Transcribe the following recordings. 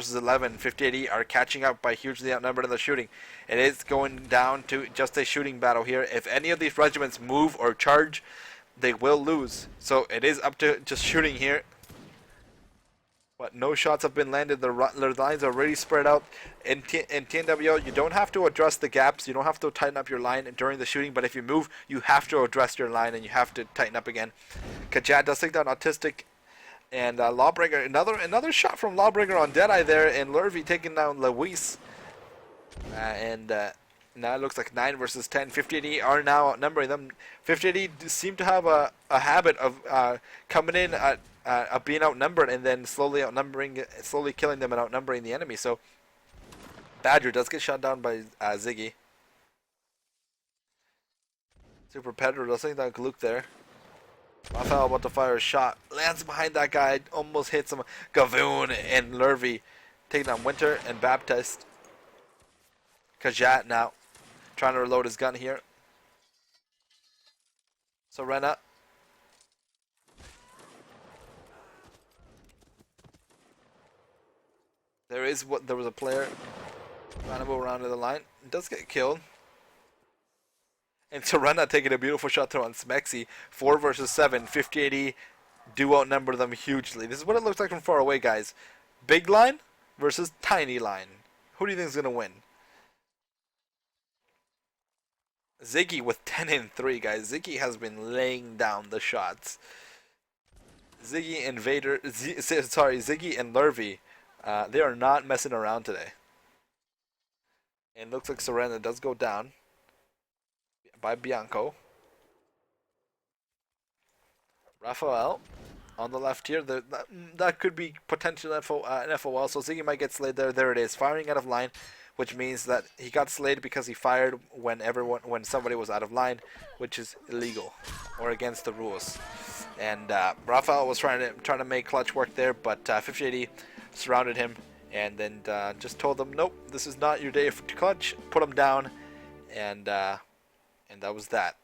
versus 11. 5080 are catching up by hugely outnumbered in the shooting. It is going down to just a shooting battle here. If any of these regiments move or charge, they will lose. So it is up to just shooting here. But no shots have been landed. The lines are already spread out. In TNWL, you don't have to address the gaps. You don't have to tighten up your line during the shooting. But if you move, you have to address your line and you have to tighten up again. Kajat does take down Autistic. And Lawbringer, another shot from Lawbringer on Deadeye there. And Lurvy taking down Luis. Now it looks like 9 versus 10. 5080 are now outnumbering them. 5080 seem to have a habit of coming in at being outnumbered and then slowly killing them and outnumbering the enemy. So Badger does get shot down by Ziggy. Super Pedro does think that Gluck there. Rafael about to fire a shot. Lands behind that guy. Almost hits him. Gavoon and Lurvy taking down Winter and Baptist. Kajat now trying to reload his gun here. Surena. There was a player trying to move around to the line. Does get killed. And Surena taking a beautiful shot throw on Smexy. 4 versus 7. 5080 do outnumber them hugely. This is what it looks like from far away, guys. Big line versus tiny line. Who do you think is going to win? Ziggy with 10 and 3, guys. Ziggy has been laying down the shots. Ziggy and Lurvy, they are not messing around today. And looks like Surena does go down by Bianco. Rafael on the left here. That could be potential an FOL. So Ziggy might get slayed there. There it is. Firing out of line, which means that he got slayed because he fired when somebody was out of line, which is illegal or against the rules. And Rafael was trying to make clutch work there, but 5080 surrounded him and then just told them, nope, this is not your day for clutch. Put him down, and that was that.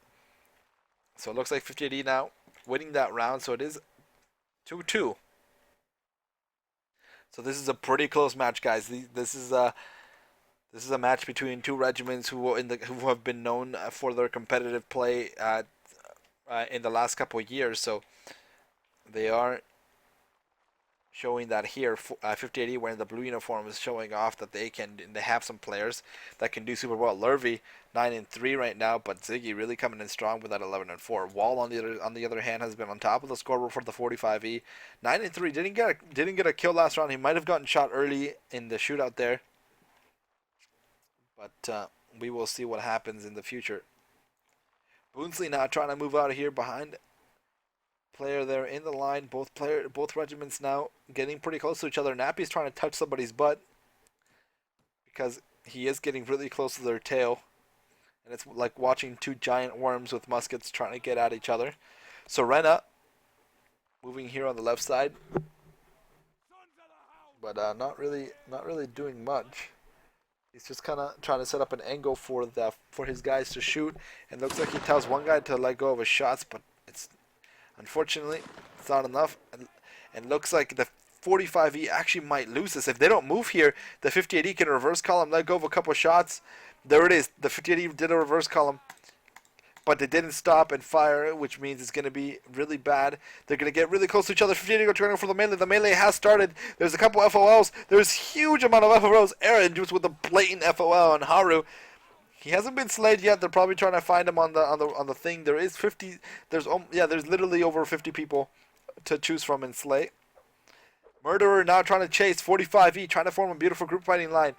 So it looks like 5080 now winning that round. So it is 2-2. So this is a pretty close match, guys. This is a match between two regiments who have been known for their competitive play in the last couple of years. So they are showing that here. 5080 wearing the blue uniform is showing off that they have some players that can do super well. Lurvy 9 and 3 right now, but Ziggy really coming in strong with that 11 and 4. Wall on the other hand has been on top of the scoreboard for the 45E. 9 and 3 didn't get a kill last round. He might have gotten shot early in the shootout there, but we will see what happens in the future. Boonsley now trying to move out of here behind player there in the line. Both regiments now getting pretty close to each other. Nappy's trying to touch somebody's butt because he is getting really close to their tail, and it's like watching two giant worms with muskets trying to get at each other. Surena moving here on the left side, but not really doing much. He's just kind of trying to set up an angle for his guys to shoot, and looks like he tells one guy to let go of his shots, but unfortunately it's not enough, and looks like the 45E actually might lose this. If they don't move here, the 5080 can reverse column, let go of a couple of shots. There it is. The 5080 did a reverse column, but they didn't stop and fire, which means it's going to be really bad. They're going to get really close to each other. 5080 trying to go for the melee. The melee has started. There's a couple FOLs. There's huge amount of FOLs. Aaron just with a blatant FOL on Haru. He hasn't been slayed yet. They're probably trying to find him on the thing. There is 50. There's literally over 50 people to choose from and slay. Murderer now trying to chase 45E, trying to form a beautiful group fighting line.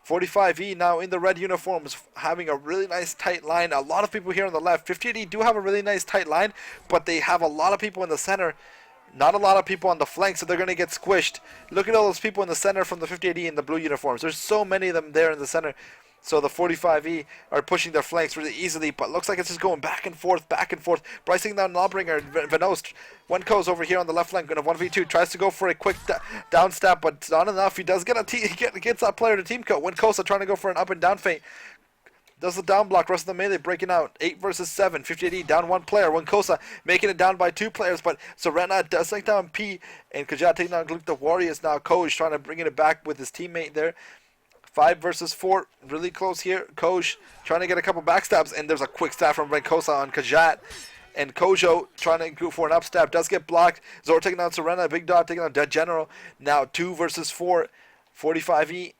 45E now in the red uniforms, having a really nice tight line. A lot of people here on the left. 5080 do have a really nice tight line, but they have a lot of people in the center. Not a lot of people on the flank, so they're going to get squished. Look at all those people in the center from the 5080 in the blue uniforms. There's so many of them there in the center. So the 45E are pushing their flanks really easily, but looks like it's just going back and forth, back and forth. Brycing down Lawbringer, Venost. One Co's over here on the left flank, going to 1v2, tries to go for a quick down stab, but not enough. He does get gets that player to team coat. One Cosa trying to go for an up and down feint. Does the down block, rest of the melee breaking out. 8 versus 7, 58E, down 1 player. Winkosa making it down by 2 players, but Surena does take down P, and Kajat taking down the Warriors now. Coach trying to bring it back with his teammate there. 5 versus 4, really close here. Coach trying to get a couple backstabs, and there's a quick stab from Winkosa on Kajat. And Kojo trying to go for an upstab, does get blocked. Zor taking down Surena, Big Dog taking down Dead General. Now 2 versus 4, 45E.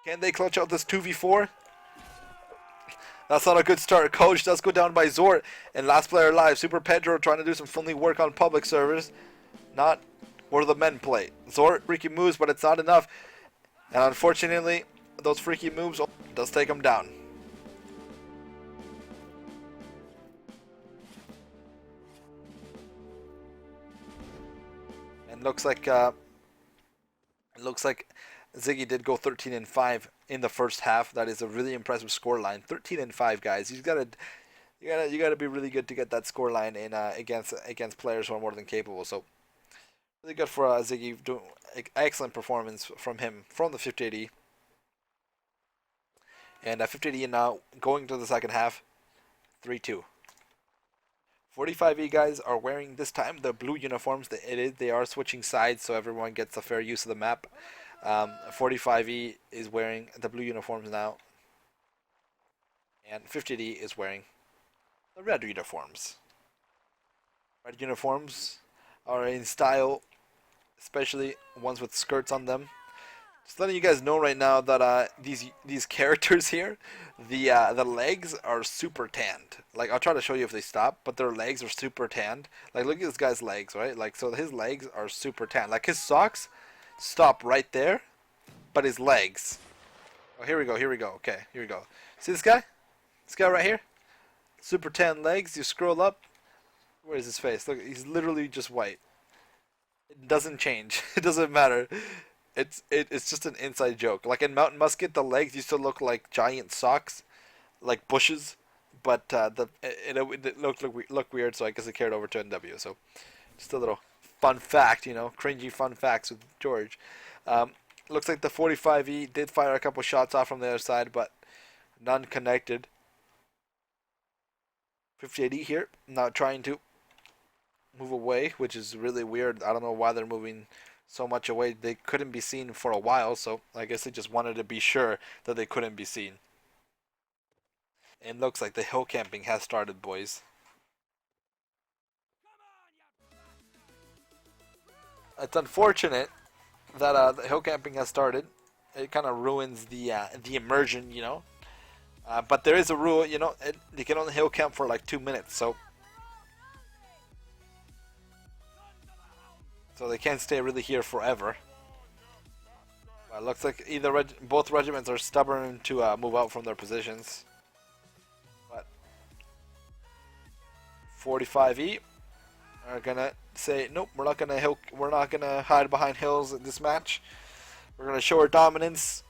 Can they clutch out this 2v4? That's not a good start. Coach does go down by Zort. And last player alive, Super Pedro trying to do some friendly work on public servers. Not where the men play. Zort freaky moves, but it's not enough. And unfortunately, those freaky moves does take him down. And looks like Ziggy did go 13-5 in the first half. That is a really impressive score line. 13-5, guys. You gotta be really good to get that score line in against players who are more than capable. So really good for Ziggy. Doing excellent performance from him from the 5080. And 5080 now going to the second half, 3-2. 45E guys are wearing this time the blue uniforms. They are switching sides, so everyone gets a fair use of the map. 45E is wearing the blue uniforms now, and 50D is wearing the red uniforms. Red uniforms are in style, especially ones with skirts on them. Just letting you guys know right now that these characters here, the legs are super tanned. Like, I'll try to show you if they stop, but their legs are super tanned. Like, look at this guy's legs, right? Like, so his legs are super tanned. Like, his socks stop right there, but his legs. Oh, here we go. Okay, here we go. See this guy? This guy right here? Super tan legs. You scroll up. Where's his face? Look, he's literally just white. It doesn't change. It doesn't matter. It's just an inside joke. Like in Mountain Musket, the legs used to look like giant socks, like bushes, but it looked weird, so I guess it carried over to NW. So just a little fun fact, cringy fun facts with George. Looks like the 45E did fire a couple shots off from the other side, but none connected. 5080 here, now trying to move away, which is really weird. I don't know why they're moving so much away. They couldn't be seen for a while, so I guess they just wanted to be sure that they couldn't be seen. And looks like the hill camping has started, boys. It's unfortunate that the hill camping has started. It kind of ruins the immersion, But there is a rule, you can only hill camp for like 2 minutes, so they can't stay really here forever. But it looks like both regiments are stubborn to move out from their positions. But 45E are gonna say nope. We're not gonna hide behind hills in this match. We're gonna show our dominance.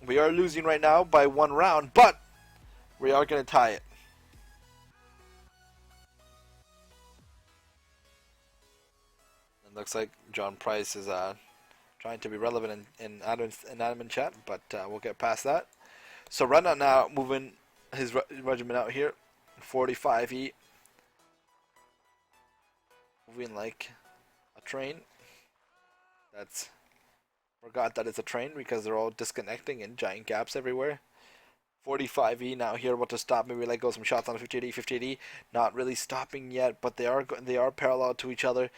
We are losing right now by 1 round, but we are gonna tie it. Looks like John Price is trying to be relevant in admin chat, but we'll get past that. So Surena now moving his regiment out here. 45E moving like a train. Forgot that it's a train because they're all disconnecting and giant gaps everywhere. 45E now here about to stop. Maybe let go some shots on 5080. 5080 not really stopping yet, but they are parallel to each other.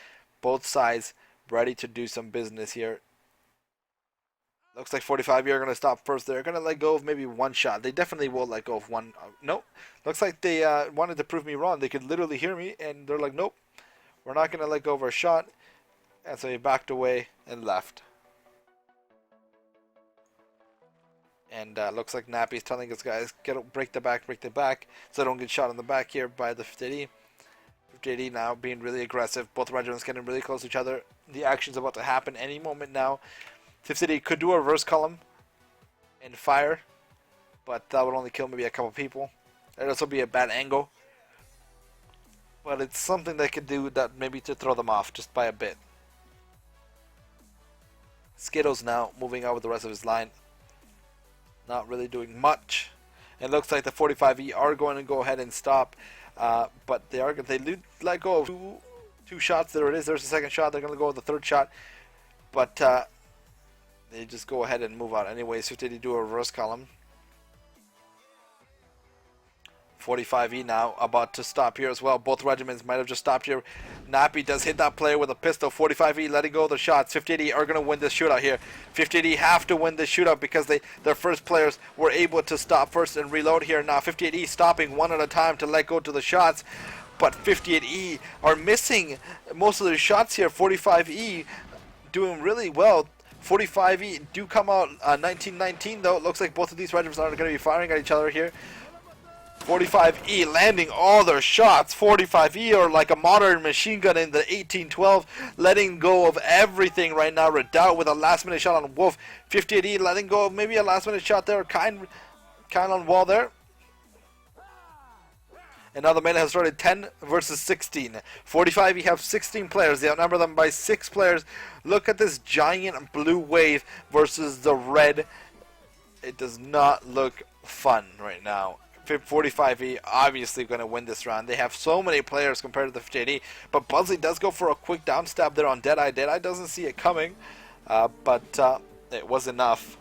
Both sides ready to do some business here. Looks like 45 are going to stop first. They're going to let go of maybe 1 shot. They definitely will let go of 1. Nope. Looks like they wanted to prove me wrong. They could literally hear me, and they're like, nope. We're not going to let go of our shot. And so he backed away and left. And looks like Nappy's telling his guys, break the back, so don't get shot in the back here by the 50. 5080 now being really aggressive. Both regiments getting really close to each other. The action's about to happen any moment now. 5080 could do a reverse column and fire, but that would only kill maybe a couple people. It'd also be a bad angle, but it's something they could do that maybe to throw them off just by a bit. Skittles now moving out with the rest of his line. Not really doing much. It looks like the 45E are going to go ahead and stop, but they let go of two shots. There it is. There's the second shot. They're going to go with the third shot, but they just go ahead and move out anyways. 50 do a reverse column. 45E now about to stop here as well. Both regiments might have just stopped here. Nappy does hit that player with a pistol. 45E letting go of the shots. 50 are going to win this shootout here. 50 have to win this shootout because their first players were able to stop first and reload here. Now 58E stopping one at a time to let go to the shots. But 58E are missing most of their shots here. 45E doing really well. 45E do come out 19-19 though. It looks like both of these regiments are going to be firing at each other here. 45E landing all their shots. 45E are like a modern machine gun in the 1812, letting go of everything right now. Redoubt with a last minute shot on Wolf. 58E letting go of maybe a last minute shot there. Kind on wall there. And now the melee has started 10 versus 16. 45E have 16 players. They outnumber them by 6 players. Look at this giant blue wave versus the red. It does not look fun right now. 45E obviously going to win this round. They have so many players compared to the 58E, but Buzzy does go for a quick down stab there on Deadeye. Deadeye doesn't see it coming, but it was enough.